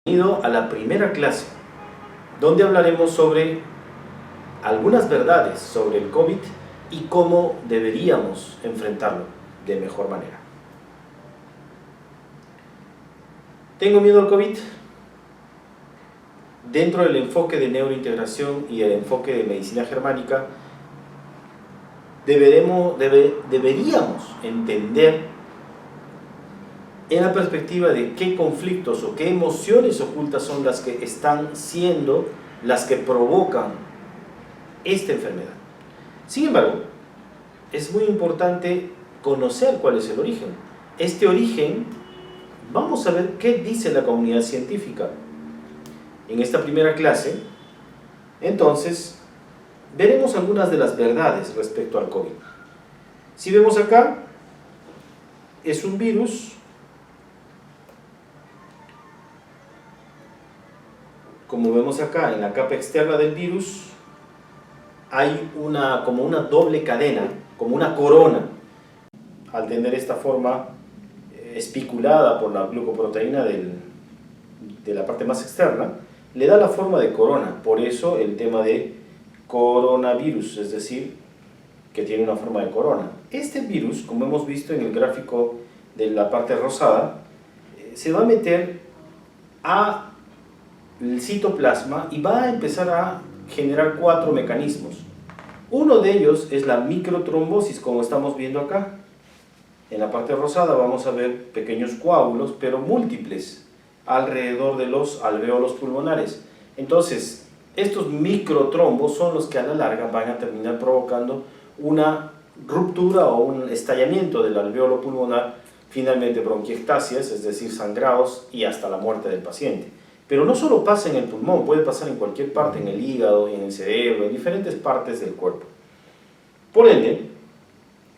Bienvenido a la primera clase, donde hablaremos sobre algunas verdades sobre el COVID y cómo deberíamos enfrentarlo de mejor manera. ¿Tengo miedo al COVID? Dentro del enfoque de neurointegración y el enfoque de medicina germánica, deberíamos entender en la perspectiva de qué conflictos o qué emociones ocultas son las que están siendo las que provocan esta enfermedad. Sin embargo, es muy importante conocer cuál es el origen. Este origen, vamos a ver qué dice la comunidad científica. En esta primera clase, entonces, veremos algunas de las verdades respecto al COVID. Si vemos acá, es un virus. Como vemos acá, en la capa externa del virus hay como una doble cadena, como una corona. Al tener esta forma espiculada por la glucoproteína de la parte más externa, le da la forma de corona. Por eso el tema de coronavirus, es decir, que tiene una forma de corona. Este virus, como hemos visto en el gráfico de la parte rosada, se va a meter a el citoplasma y va a empezar a generar 4 mecanismos. Uno de ellos es la microtrombosis, como estamos viendo acá. En la parte rosada vamos a ver pequeños coágulos, pero múltiples, alrededor de los alvéolos pulmonares. Entonces, estos microtrombos son los que a la larga van a terminar provocando una ruptura o un estallamiento del alvéolo pulmonar, finalmente bronquiectasias, es decir, sangrados y hasta la muerte del paciente. Pero no solo pasa en el pulmón, puede pasar en cualquier parte, en el hígado, en el cerebro, en diferentes partes del cuerpo. Por ende,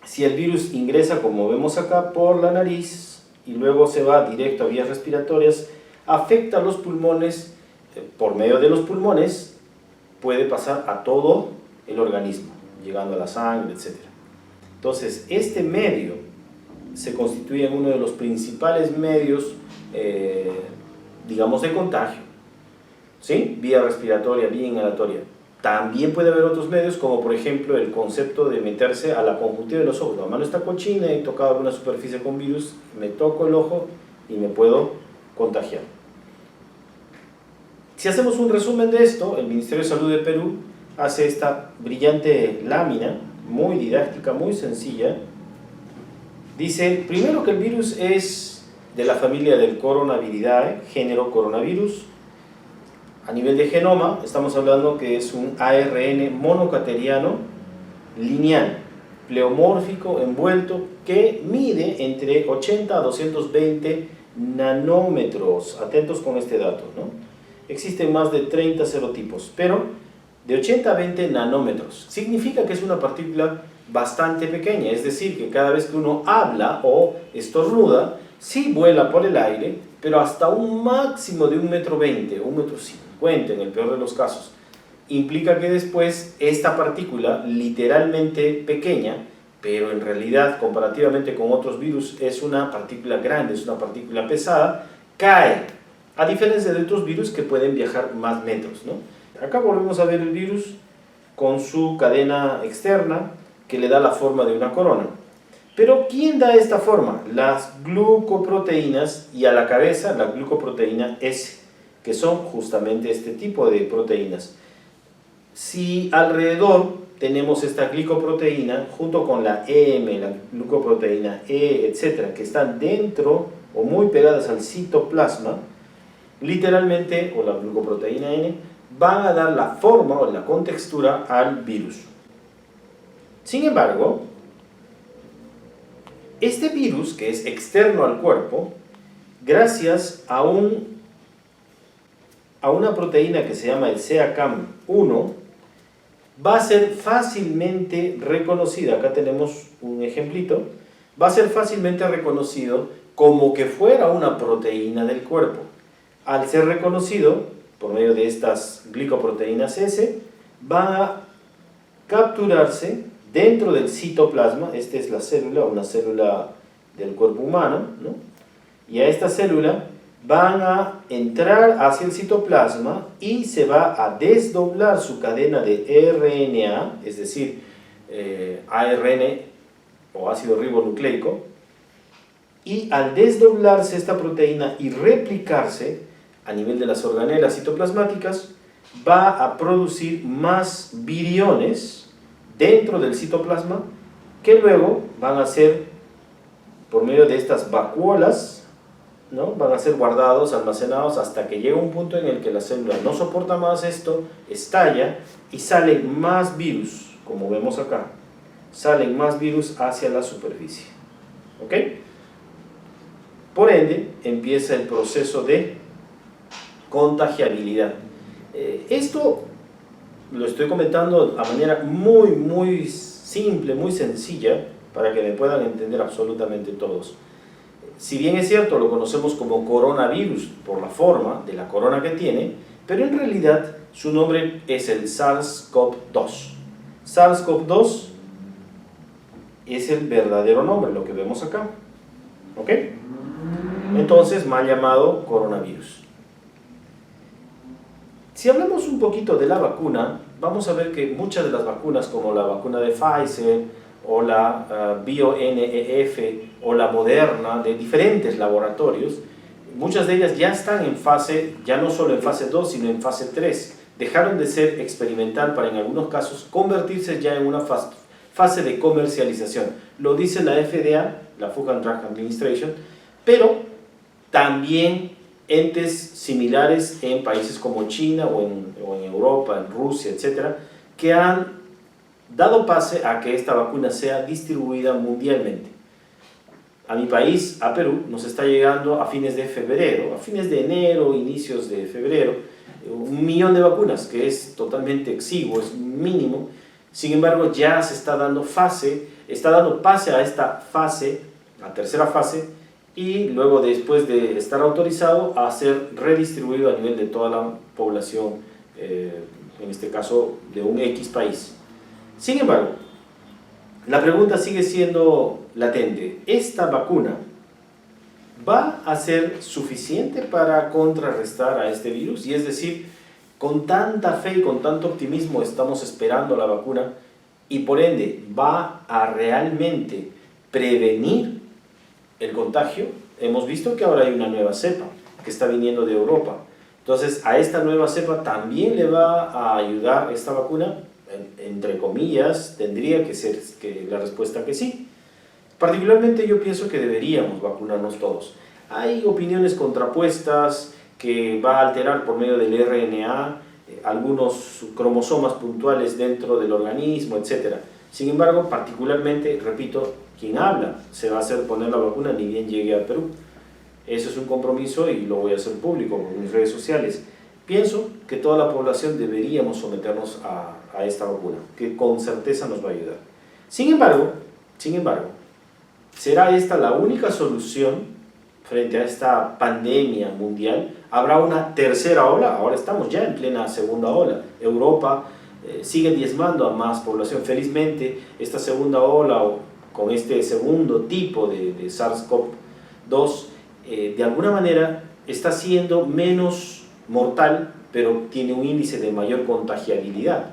si el virus ingresa, como vemos acá, por la nariz y luego se va directo a vías respiratorias, afecta a los pulmones, por medio de los pulmones, puede pasar a todo el organismo, llegando a la sangre, etc. Entonces, este medio se constituye en uno de los principales medios digamos de contagio, ¿sí? Vía respiratoria, vía inhalatoria. También puede haber otros medios, como por ejemplo el concepto de meterse a la conjuntiva de los ojos. La mano está cochina, he tocado alguna superficie con virus, me toco el ojo y me puedo contagiar. Si hacemos un resumen de esto, el Ministerio de Salud de Perú hace esta brillante lámina, muy didáctica, muy sencilla. Dice, primero, que el virus es de la familia del Coronaviridae, género coronavirus. A nivel de genoma, estamos hablando que es un ARN monocateriano lineal, pleomórfico, envuelto, que mide entre 80 a 220 nanómetros. Atentos con este dato, ¿no? Existen más de 30 serotipos, pero de 80 a 20 nanómetros. Significa que es una partícula bastante pequeña, es decir, que cada vez que uno habla o estornuda, sí vuela por el aire, pero hasta un máximo de 1,20 metros, 1,50 metros en el peor de los casos. Implica que después esta partícula, literalmente pequeña, pero en realidad comparativamente con otros virus es una partícula grande, es una partícula pesada, cae, a diferencia de otros virus que pueden viajar más metros, ¿no? Acá volvemos a ver el virus con su cadena externa que le da la forma de una corona. Pero ¿quién da esta forma? Las glucoproteínas, y a la cabeza la glucoproteína S, que son justamente este tipo de proteínas. Si alrededor tenemos esta glicoproteína junto con la EM, la glucoproteína E, etcétera, que están dentro o muy pegadas al citoplasma, literalmente, o la glucoproteína N, van a dar la forma o la contextura al virus. Sin embargo, este virus, que es externo al cuerpo, gracias a una proteína que se llama el CACAM1, va a ser fácilmente reconocida. Acá tenemos un ejemplito. Va a ser fácilmente reconocido como que fuera una proteína del cuerpo. Al ser reconocido por medio de estas glicoproteínas S, va a capturarse dentro del citoplasma. Esta es la célula, una célula del cuerpo humano, ¿no? Y a esta célula van a entrar hacia el citoplasma y se va a desdoblar su cadena de RNA, es decir, ARN o ácido ribonucleico, y al desdoblarse esta proteína y replicarse a nivel de las organelas citoplasmáticas, va a producir más viriones dentro del citoplasma que luego van a ser, por medio de estas vacuolas, ¿no? Van a ser guardados, almacenados hasta que llega un punto en el que la célula no soporta más esto, estalla y salen más virus, como vemos acá, salen más virus hacia la superficie. ¿Ok? Por ende, empieza el proceso de contagiabilidad. Esto lo estoy comentando a manera muy simple, muy sencilla, para que me puedan entender absolutamente todos. Si bien es cierto, lo conocemos como coronavirus por la forma de la corona que tiene, pero en realidad su nombre es el SARS-CoV-2. SARS-CoV-2 es el verdadero nombre, lo que vemos acá. ¿Ok? Entonces, mal llamado coronavirus. Si hablamos un poquito de la vacuna, vamos a ver que muchas de las vacunas, como la vacuna de Pfizer, o la BioNTech, o la Moderna, de diferentes laboratorios, muchas de ellas ya están en fase, ya no solo en fase 2, sino en fase 3. Dejaron de ser experimental para en algunos casos convertirse ya en una fase de comercialización. Lo dice la FDA, la Food and Drug Administration, pero también entes similares en países como China o en Europa, en Rusia, etcétera, que han dado pase a que esta vacuna sea distribuida mundialmente. A mi país, a Perú, nos está llegando a fines de febrero, a fines de enero, inicios de febrero, 1 millón de vacunas, que es totalmente exiguo, es mínimo. Sin embargo, ya se está dando pase a esta fase, la tercera fase, y luego, después de estar autorizado, a ser redistribuido a nivel de toda la población, en este caso de un X país. Sin embargo, la pregunta sigue siendo latente. ¿Esta vacuna va a ser suficiente para contrarrestar a este virus? Y es decir, con tanta fe y con tanto optimismo estamos esperando la vacuna, y por ende, ¿va a realmente prevenir el contagio? Hemos visto que ahora hay una nueva cepa que está viniendo de Europa. Entonces, a esta nueva cepa también le va a ayudar esta vacuna, entre comillas, tendría que ser la respuesta que sí. Particularmente yo pienso que deberíamos vacunarnos todos. Hay opiniones contrapuestas que va a alterar por medio del RNA algunos cromosomas puntuales dentro del organismo, etc. Sin embargo, particularmente, repito, quien habla se va a hacer poner la vacuna ni bien llegue a Perú. Eso es un compromiso y lo voy a hacer público por mis redes sociales. Pienso que toda la población deberíamos someternos a esta vacuna, que con certeza nos va a ayudar. Sin embargo, ¿será esta la única solución frente a esta pandemia mundial? ¿Habrá una tercera ola? Ahora estamos ya en plena segunda ola. Europa sigue diezmando a más población. Felizmente, esta segunda ola, o con este segundo tipo de SARS-CoV-2, de alguna manera está siendo menos mortal, pero tiene un índice de mayor contagiabilidad.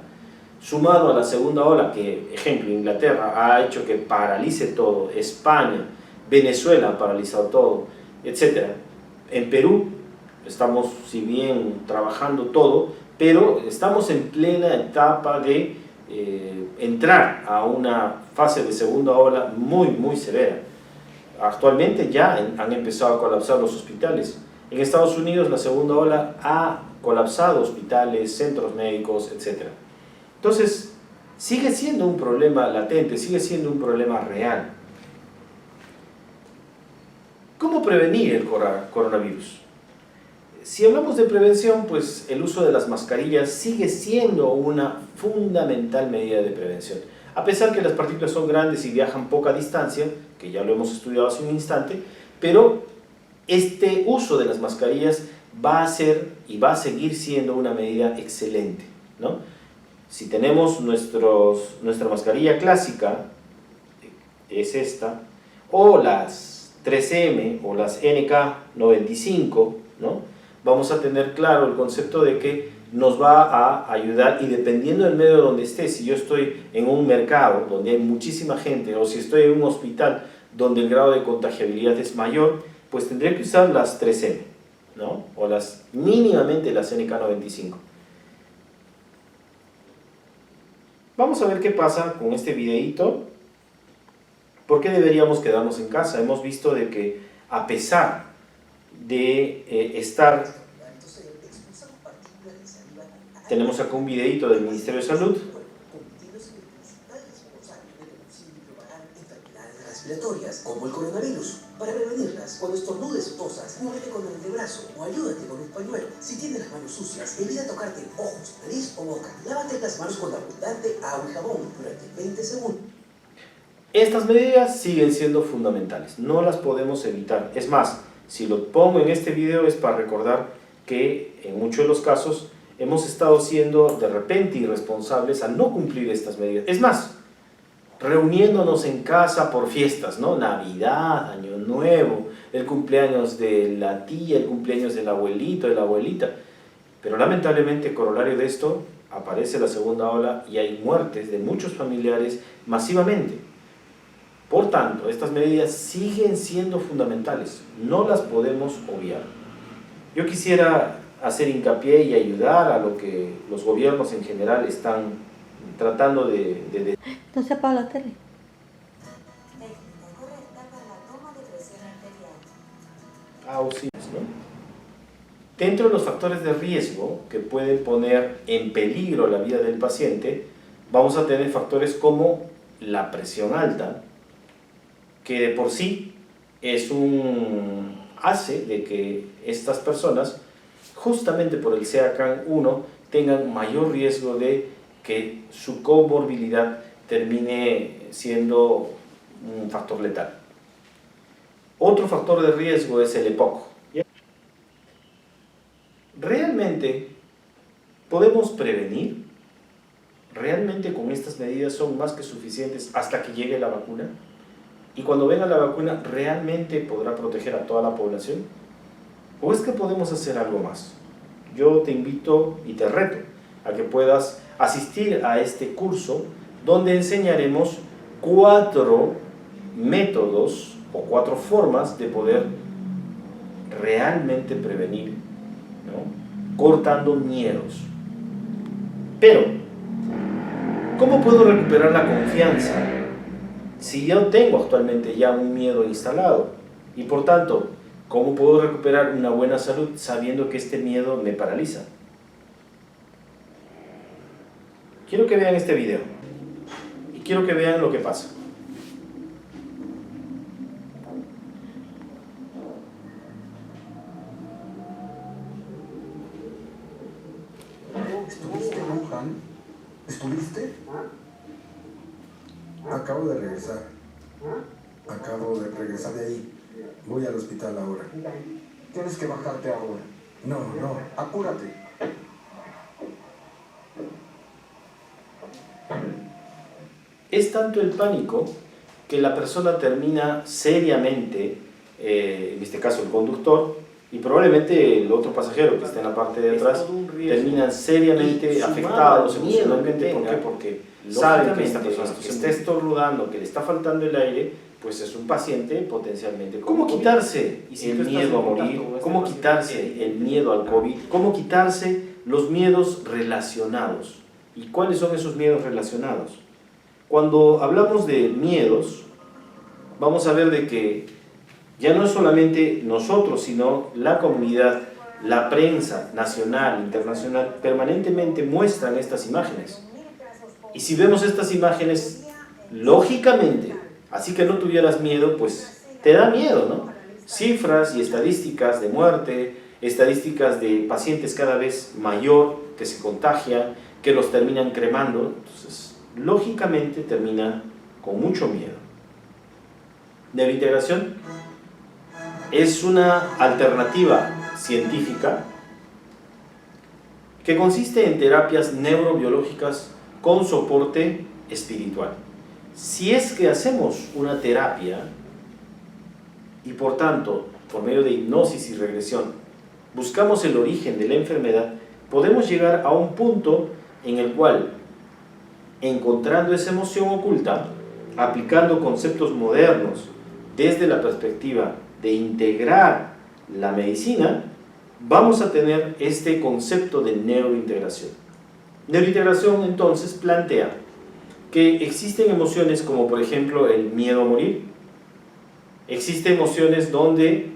Sumado a la segunda ola, que, ejemplo, Inglaterra ha hecho que paralice todo, España, Venezuela ha paralizado todo, etc. En Perú estamos, si bien trabajando todo, pero estamos en plena etapa de entrar a una fase de segunda ola muy severa. Actualmente ya han empezado a colapsar los hospitales. En Estados Unidos la segunda ola ha colapsado hospitales, centros médicos, etc. Entonces, sigue siendo un problema latente, sigue siendo un problema real. ¿Cómo prevenir el coronavirus? Si hablamos de prevención, pues el uso de las mascarillas sigue siendo una fundamental medida de prevención. A pesar que las partículas son grandes y viajan poca distancia, que ya lo hemos estudiado hace un instante, pero este uso de las mascarillas va a ser y va a seguir siendo una medida excelente, ¿no? Si tenemos nuestra mascarilla clásica, es esta, o las 3M o las NK95, ¿no? Vamos a tener claro el concepto de que nos va a ayudar, y dependiendo del medio donde esté, si yo estoy en un mercado donde hay muchísima gente o si estoy en un hospital donde el grado de contagiabilidad es mayor, pues tendré que usar las 3M, ¿no? O mínimamente las NK95. Vamos a ver qué pasa con este videíto. ¿Por qué deberíamos quedarnos en casa? Hemos visto de que a pesar de estar... Tenemos acá un videíto del Ministerio de Salud. Respiratorias, como el coronavirus. Para prevenirlas, cuando estornudes o tosas, cúbrete con el antebrazo o ayúdate con un pañuelo. Si tienes las manos sucias, evita tocarte ojos, nariz o boca. Lávate las manos con abundante agua y jabón durante 20 segundos. Estas medidas siguen siendo fundamentales, no las podemos evitar. Es más, si lo pongo en este video es para recordar que en muchos de los casos hemos estado siendo de repente irresponsables al no cumplir estas medidas. Es más, reuniéndonos en casa por fiestas, ¿no? Navidad, Año Nuevo, el cumpleaños de la tía, el cumpleaños del abuelito, de la abuelita. Pero lamentablemente, corolario de esto, aparece la segunda ola y hay muertes de muchos familiares masivamente. Por tanto, estas medidas siguen siendo fundamentales, no las podemos obviar. Yo quisiera hacer hincapié y ayudar a lo que los gobiernos en general están tratando de... No se apaga la tele. Técnica correcta para la toma de presión arterial. auxilios, ¿no? Dentro de los factores de riesgo que pueden poner en peligro la vida del paciente, vamos a tener factores como la presión alta, que de por sí hace de que estas personas, justamente por el CACAN1, tengan mayor riesgo de que su comorbilidad termine siendo un factor letal. Otro factor de riesgo es el EPOC. ¿Realmente podemos prevenir? ¿Realmente con estas medidas son más que suficientes hasta que llegue la vacuna? Y cuando venga la vacuna, ¿realmente podrá proteger a toda la población? ¿O es que podemos hacer algo más? Yo te invito y te reto a que puedas asistir a este curso donde enseñaremos 4 métodos o 4 formas de poder realmente prevenir, ¿no? Cortando miedos. Pero, ¿cómo puedo recuperar la confianza si yo tengo actualmente ya un miedo instalado? Y por tanto, ¿cómo puedo recuperar una buena salud sabiendo que este miedo me paraliza? Quiero que vean este video y quiero que vean lo que pasa. ¿Estuviste en Wuhan? ¿Estuviste? Acabo de regresar. Acabo de regresar de ahí. Voy al hospital ahora. Tienes que bajarte ahora. No, apúrate. Es tanto el pánico que la persona termina seriamente, en este caso el conductor, y probablemente el otro pasajero que está en la parte de atrás, terminan seriamente afectados emocionalmente. ¿Por qué? Porque saben que esta persona que está estornudando, que le está faltando el aire, pues es un paciente potencialmente. ¿Cómo quitarse el miedo a morir? ¿Cómo quitarse el miedo al COVID? ¿Cómo quitarse los miedos relacionados? ¿Y cuáles son esos miedos relacionados? Cuando hablamos de miedos, vamos a ver de que ya no es solamente nosotros, sino la comunidad, la prensa nacional, internacional, permanentemente muestran estas imágenes. Y si vemos estas imágenes, lógicamente, así que no tuvieras miedo, pues te da miedo, ¿no? Cifras y estadísticas de muerte, estadísticas de pacientes cada vez mayor que se contagian, que los terminan cremando, entonces lógicamente termina con mucho miedo. Neurointegración es una alternativa científica que consiste en terapias neurobiológicas con soporte espiritual. Si es que hacemos una terapia y por tanto, por medio de hipnosis y regresión, buscamos el origen de la enfermedad, podemos llegar a un punto en el cual, encontrando esa emoción oculta, aplicando conceptos modernos desde la perspectiva de integrar la medicina, vamos a tener este concepto de neurointegración. Neurointegración entonces plantea que existen emociones como por ejemplo el miedo a morir. Existen emociones donde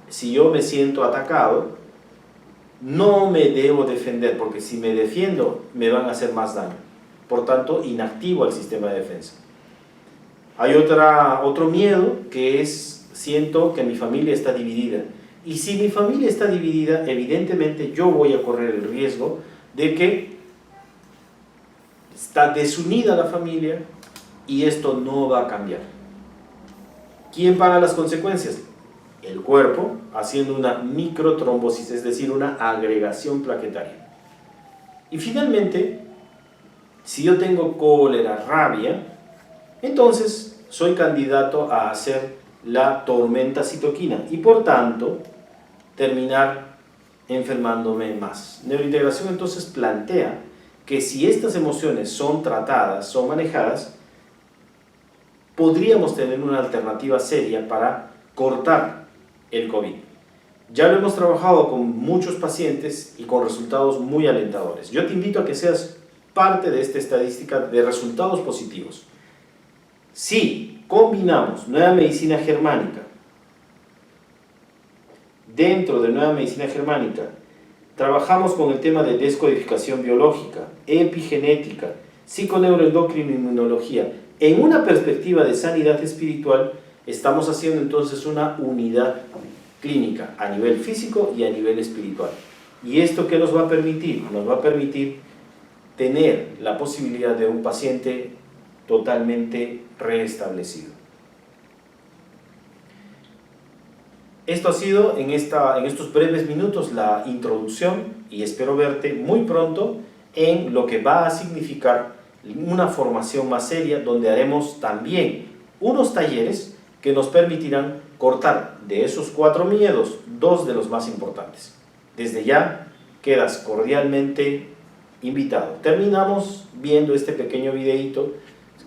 si yo me siento atacado, no me debo defender, porque si me defiendo me van a hacer más daño. Por tanto, inactivo el sistema de defensa. Hay otro miedo que es, siento que mi familia está dividida. Y si mi familia está dividida, evidentemente yo voy a correr el riesgo de que está desunida la familia y esto no va a cambiar. ¿Quién paga las consecuencias? El cuerpo, haciendo una microtrombosis, es decir, una agregación plaquetaria. Y finalmente, si yo tengo cólera, rabia, entonces soy candidato a hacer la tormenta citoquina y por tanto terminar enfermándome más. Neurointegración entonces plantea que si estas emociones son tratadas, son manejadas, podríamos tener una alternativa seria para cortar el COVID. Ya lo hemos trabajado con muchos pacientes y con resultados muy alentadores. Yo te invito a que seas parte de esta estadística de resultados positivos. Si combinamos nueva medicina germánica, dentro de nueva medicina germánica, trabajamos con el tema de descodificación biológica, epigenética, psiconeuroendocrino y inmunología, en una perspectiva de sanidad espiritual, estamos haciendo entonces una unidad clínica a nivel físico y a nivel espiritual. ¿Y esto qué nos va a permitir? Nos va a permitir tener la posibilidad de un paciente totalmente restablecido. Esto ha sido en estos breves minutos la introducción y espero verte muy pronto en lo que va a significar una formación más seria donde haremos también unos talleres que nos permitirán cortar de esos 4 miedos 2 de los más importantes. Desde ya quedas cordialmente invitado. Terminamos viendo este pequeño videíto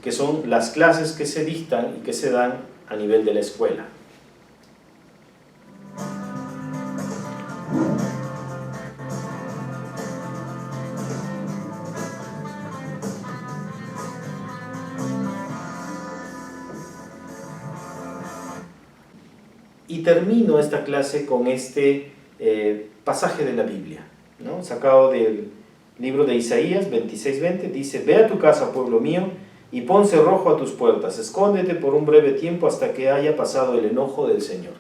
que son las clases que se dictan y que se dan a nivel de la escuela. Y termino esta clase con este pasaje de la Biblia, ¿no? Sacado del libro de Isaías 26:20, dice: Ve a tu casa, pueblo mío, y pon cerrojo a tus puertas, escóndete por un breve tiempo hasta que haya pasado el enojo del Señor.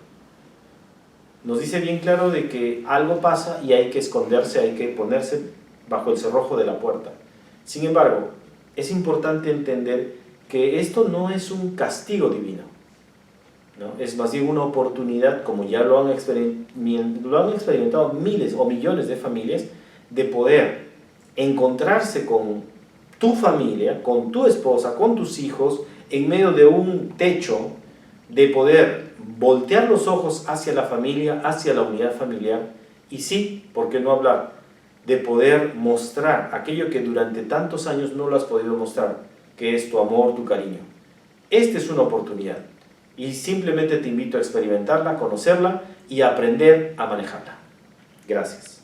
Nos dice bien claro de que algo pasa y hay que esconderse, hay que ponerse bajo el cerrojo de la puerta. Sin embargo, es importante entender que esto no es un castigo divino, ¿no? Es más bien una oportunidad, como ya lo han experimentado miles o millones de familias, de poder encontrarse con tu familia, con tu esposa, con tus hijos, en medio de un techo, de poder voltear los ojos hacia la familia, hacia la unidad familiar, y sí, ¿por qué no hablar? De poder mostrar aquello que durante tantos años no lo has podido mostrar, que es tu amor, tu cariño. Esta es una oportunidad, y simplemente te invito a experimentarla, conocerla y aprender a manejarla. Gracias.